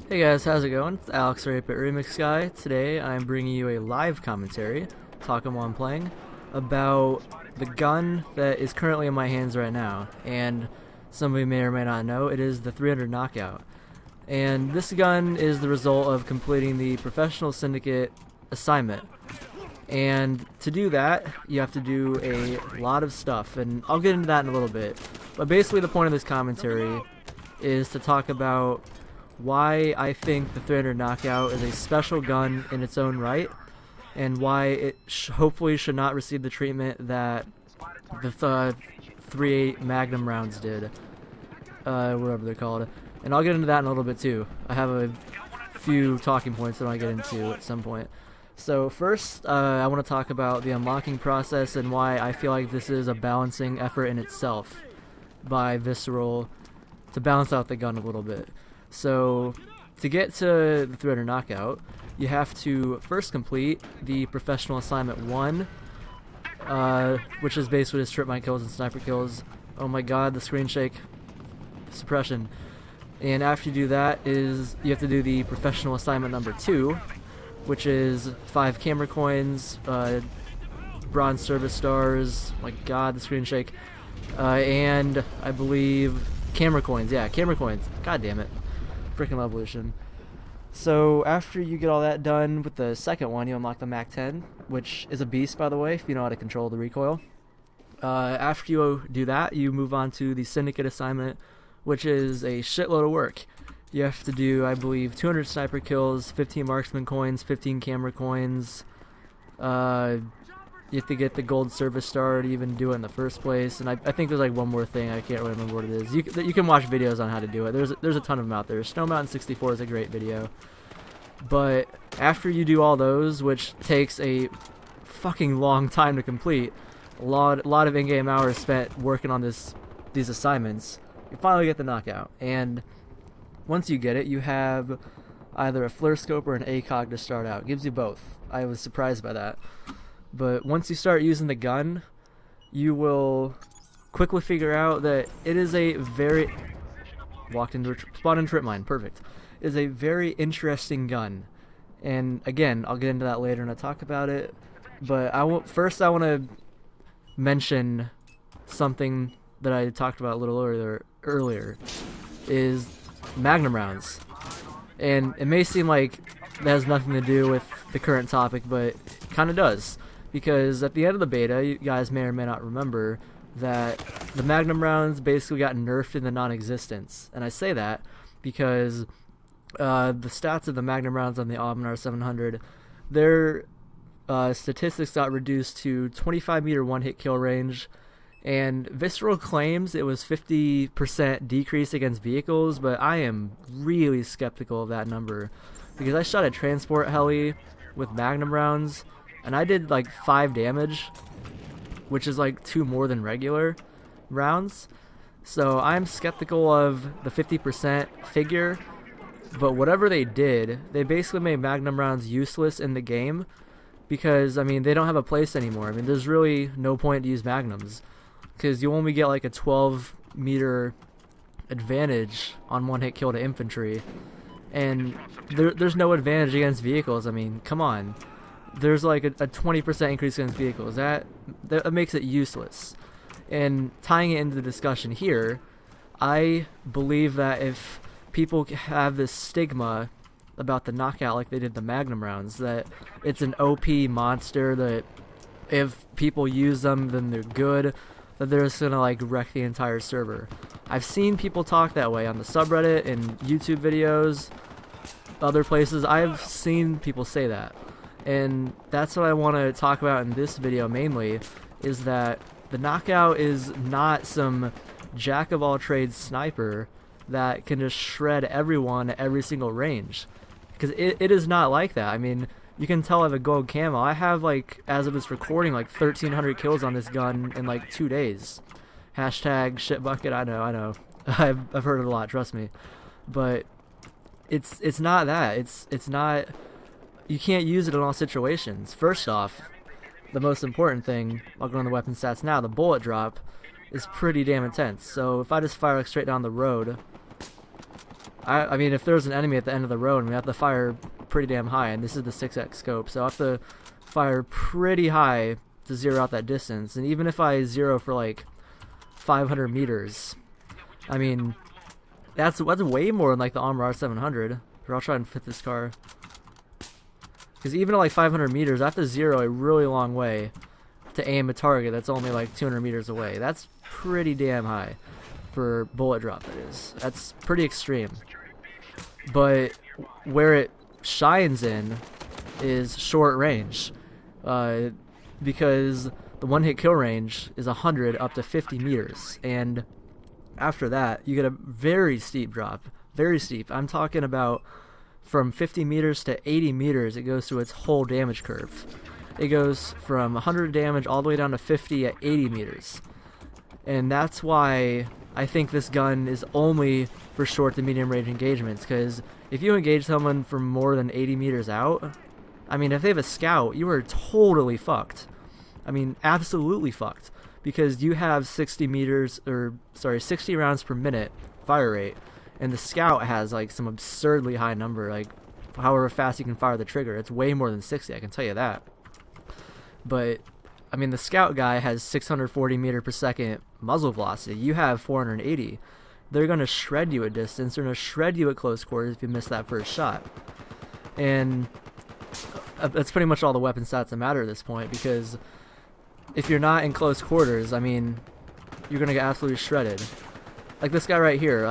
Hey guys, how's it going? It's Alex, or 8-Bit Remix Guy. Today I'm bringing you a live commentary, talking while I'm playing, about the gun that is currently in my hands right now. And some of you may or may not know, it is the 300 Knockout. And this gun is the result of completing the Professional Syndicate assignment. And to do that, you have to do a lot of stuff, and I'll get into that in a little bit. But basically the point of this commentary is to talk about why I think the 300 Knockout is a special gun in its own right, and why it hopefully should not receive the treatment that the 3.8 Magnum rounds did, whatever they're called. And I'll get into that in a little bit too. I have a few talking points that I'll get into at some point. So first, I want to talk about the unlocking process and why I feel like this is a balancing effort in itself by Visceral to balance out the gun a little bit. So, to get to the 300 Knockout, you have to first complete the Professional Assignment 1, which is basically just strip mine kills and sniper kills. Oh my god, the screen shake. Suppression. And after you do that, you have to do the Professional Assignment number 2, which is 5 camera coins, bronze service stars, oh my god, the screen shake, and I believe camera coins. Yeah, camera coins. God damn it. Freaking Evolution. So after you get all that done with the second one, you unlock the Mac 10, which is a beast, by the way, if you know how to control the recoil. After you do that, you move on to the Syndicate assignment, which is a shitload of work. You have to do, I believe, 200 sniper kills, 15 marksman coins, 15 camera coins. You have to get the gold service star to even do it in the first place, and I think there's like one more thing. I can't really remember what it is. You can watch videos on how to do it. There's a ton of them out there. Snow Mountain 64 is a great video. But after you do all those, which takes a fucking long time to complete, a lot of in-game hours spent working on these assignments, you finally get the knockout. And once you get it, you have either a flare scope or an ACOG to start out. It gives you both. I was surprised by that. But once you start using the gun, you will quickly figure out that it is a very... Spawned into trip mine, perfect. It is a very interesting gun. And again, I'll get into that later when I talk about it. But first I want to mention something that I talked about a little earlier, is Magnum rounds. And it may seem like that has nothing to do with the current topic, but it kind of does. Because at the end of the beta, you guys may or may not remember that the Magnum rounds basically got nerfed into non-existence. And I say that because the stats of the Magnum rounds on the Auburn R700, their statistics got reduced to 25 meter one-hit kill range. And Visceral claims it was 50% decrease against vehicles, but I am really skeptical of that number. Because I shot a transport heli with Magnum rounds, and I did like 5 damage, which is like 2 more than regular rounds. So I'm skeptical of the 50% figure, but whatever they did, they basically made Magnum rounds useless in the game, because, I mean, they don't have a place anymore. I mean, there's really no point to use Magnums, because you only get like a 12 meter advantage on one-hit kill to infantry, and there's no advantage against vehicles. I mean, come on. There's like a 20% increase against vehicles. That makes it useless. And tying it into the discussion here, I believe that if people have this stigma about the knockout like they did the Magnum rounds, that it's an OP monster, that if people use them then they're good, that they're just gonna like wreck the entire server. I've seen people talk that way on the subreddit and YouTube videos, other places. I've seen people say that. And that's what I want to talk about in this video mainly, is that the knockout is not some jack-of-all-trades sniper that can just shred everyone at every single range. Because it is not like that. I mean, you can tell I have a gold camo. I have, like, as of this recording, like 1,300 kills on this gun in like 2 days. Hashtag shitbucket, I know. I've heard it a lot, trust me. But it's not that. It's not... You can't use it in all situations. First off, the most important thing, I'll go on the weapon stats now, the bullet drop is pretty damn intense. So if I just fire like straight down the road, I mean, if there's an enemy at the end of the road, we have to fire pretty damn high, and this is the 6x scope, so I have to fire pretty high to zero out that distance. And even if I zero for like 500 meters, I mean, that's way more than like the Armor R700. Or I'll try and fit this car. Because even at like 500 meters, I have to zero a really long way to aim a target that's only like 200 meters away. That's pretty damn high for bullet drop, that is. That's pretty extreme. But where it shines in is short range. Because the one-hit kill range is 100 up to 50 meters. And after that, you get a very steep drop. Very steep. I'm talking about from 50 meters to 80 meters, it goes through its whole damage curve. It goes from 100 damage all the way down to 50 at 80 meters. And that's why I think this gun is only for short to medium range engagements, because if you engage someone from more than 80 meters out, I mean, if they have a scout, you are totally fucked. I mean, absolutely fucked, because you have 60 rounds per minute fire rate, and the scout has like some absurdly high number, like however fast you can fire the trigger. It's way more than 60, I can tell you that. But I mean, the scout guy has 640 meter per second muzzle velocity. You have 480. They're going to shred you at distance. They're going to shred you at close quarters if you miss that first shot. And that's pretty much all the weapon stats that matter at this point, because if you're not in close quarters, I mean, you're going to get absolutely shredded. Like this guy right here,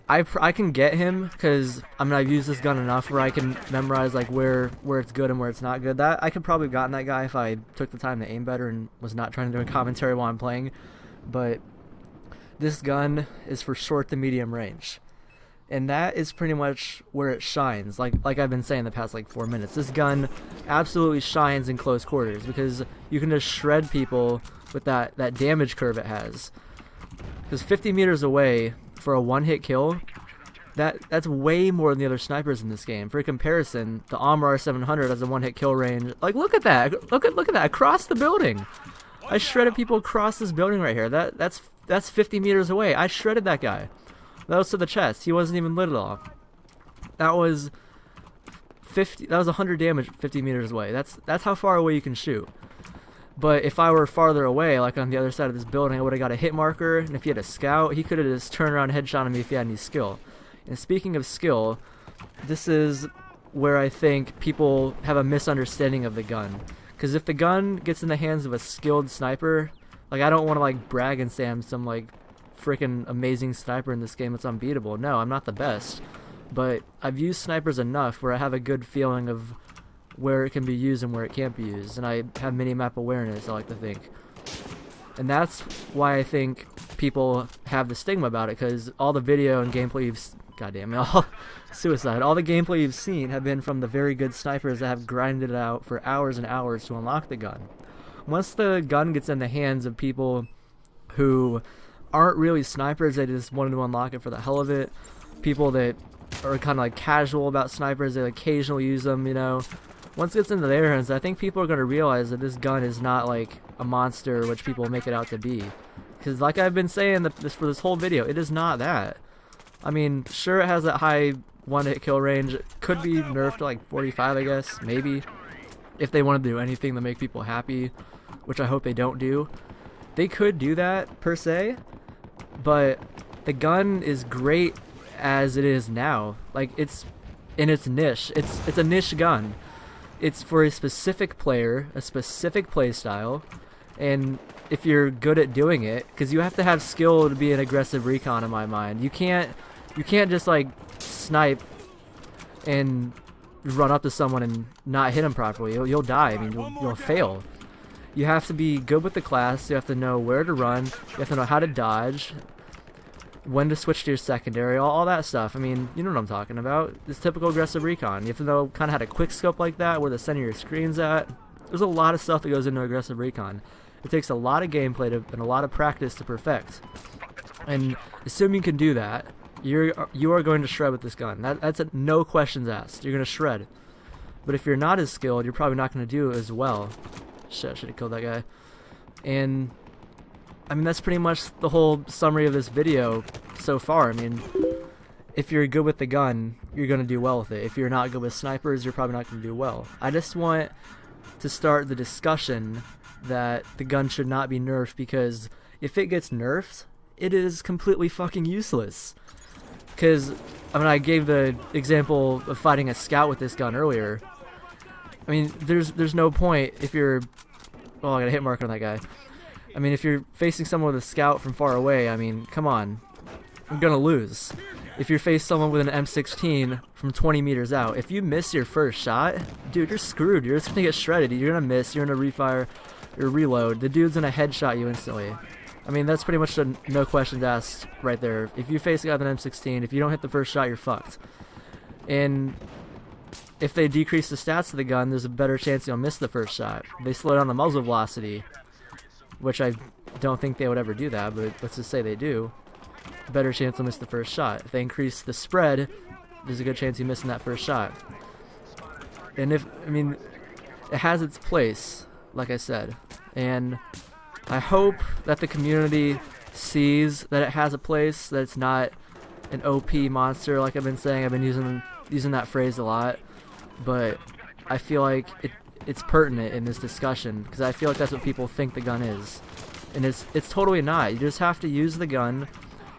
I can get him because I mean, I've used this gun enough where I can memorize like where it's good and where it's not good. That I could probably have gotten that guy if I took the time to aim better and was not trying to do a commentary while I'm playing. But this gun is for short to medium range, and that is pretty much where it shines. Like I've been saying the past like 4 minutes, this gun absolutely shines in close quarters because you can just shred people with that damage curve it has. Because 50 meters away for a one-hit kill, that's way more than the other snipers in this game. For comparison, the Armor R700 has a one-hit kill range. Like, look at that! Look at that! Across the building, I shredded people across this building right here. That's 50 meters away. I shredded that guy. That was to the chest. He wasn't even lit off. That was 50. That was 100 damage 50 meters away. That's how far away you can shoot. But if I were farther away, like on the other side of this building, I would have got a hit marker, and if he had a scout, he could have just turned around and headshot me if he had any skill. And speaking of skill, this is where I think people have a misunderstanding of the gun. Because if the gun gets in the hands of a skilled sniper, like, I don't want to like brag and say I'm some like freaking amazing sniper in this game that's unbeatable. No, I'm not the best. But I've used snipers enough where I have a good feeling of where it can be used and where it can't be used, and I have mini-map awareness, I like to think. And that's why I think people have the stigma about it, because all the video and gameplay you've... Goddamn it, all suicide. All the gameplay you've seen have been from the very good snipers that have grinded it out for hours and hours to unlock the gun. Once the gun gets in the hands of people who aren't really snipers, they just wanted to unlock it for the hell of it, people that are kind of like casual about snipers, they occasionally use them, you know. Once it gets into their hands, I think people are going to realize that this gun is not like a monster which people make it out to be. Because like I've been saying for this whole video, it is not that. I mean, sure, it has that high one-hit kill range. It could be nerfed to like 45, I guess, maybe. If they want to do anything to make people happy, which I hope they don't do. They could do that, per se. But the gun is great as it is now. Like, it's in its niche. It's a niche gun. It's for a specific player, a specific play style, and if you're good at doing it, because you have to have skill to be an aggressive recon in my mind. You can't just like snipe and run up to someone and not hit them properly. You'll die. I mean, you'll fail. You have to be good with the class. You have to know where to run. You have to know how to dodge, when to switch to your secondary, all that stuff. I mean, you know what I'm talking about. This typical aggressive recon. You have to know kind of how to quick scope like that, where the center of your screen's at. There's a lot of stuff that goes into aggressive recon. It takes a lot of gameplay and a lot of practice to perfect. And assuming you can do that, you are going to shred with this gun. That's no questions asked. You're going to shred. But if you're not as skilled, you're probably not going to do as well. Shit, I should have killed that guy. And I mean, that's pretty much the whole summary of this video so far. I mean, if you're good with the gun, you're going to do well with it. If you're not good with snipers, you're probably not going to do well. I just want to start the discussion that the gun should not be nerfed, because if it gets nerfed, it is completely fucking useless. Because, I mean, I gave the example of fighting a scout with this gun earlier. I mean, there's no point if you're... Oh, I got a hit mark on that guy. I mean, if you're facing someone with a scout from far away, I mean, come on. I'm gonna lose. If you face someone with an M16 from 20 meters out, if you miss your first shot, dude, you're screwed. You're just gonna get shredded. You're gonna miss. You're gonna refire. You're reload. The dude's gonna headshot you instantly. I mean, that's pretty much a no questions asked right there. If you face a guy with an M16, if you don't hit the first shot, you're fucked. And if they decrease the stats of the gun, there's a better chance you'll miss the first shot. They slow down the muzzle velocity, which I don't think they would ever do that, but let's just say they do. Better chance you'll miss the first shot. If they increase the spread, there's a good chance you're missing that first shot. And I mean, it has its place, like I said. And I hope that the community sees that it has a place, that it's not an OP monster like I've been saying. I've been using that phrase a lot. But I feel like it's pertinent in this discussion, because I feel like that's what people think the gun is. And it's totally not. You just have to use the gun.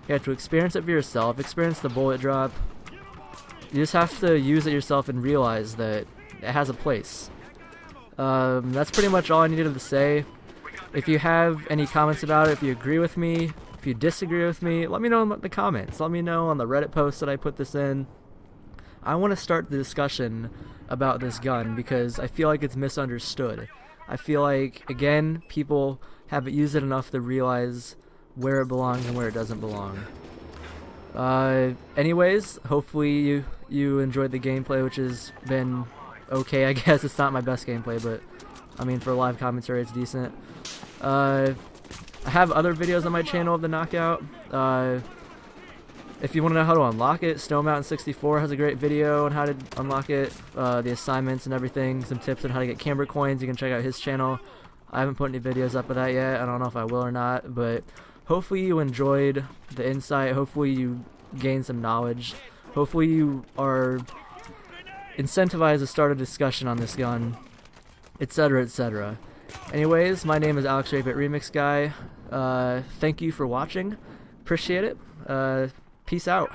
You have to experience it for yourself, experience the bullet drop. You just have to use it yourself and realize that it has a place. That's pretty much all I needed to say. If you have any comments about it, if you agree with me, if you disagree with me, let me know in the comments. Let me know on the Reddit post that I put this in. I want to start the discussion about this gun because I feel like it's misunderstood. I feel like, again, people haven't used it enough to realize where it belongs and where it doesn't belong. Anyways, hopefully you enjoyed the gameplay, which has been okay, I guess. It's not my best gameplay, but I mean, for live commentary, it's decent. I have other videos on my channel of the knockout. If you want to know how to unlock it, SnowMountain64 has a great video on how to unlock it, the assignments and everything, some tips on how to get camber coins. You can check out his channel. I haven't put any videos up of that yet. I don't know if I will or not, but hopefully you enjoyed the insight. Hopefully you gained some knowledge. Hopefully you are incentivized to start a discussion on this gun, etc., etc. Anyways, my name is Alex 8-Bit Remix Guy. Thank you for watching. Appreciate it. Peace out.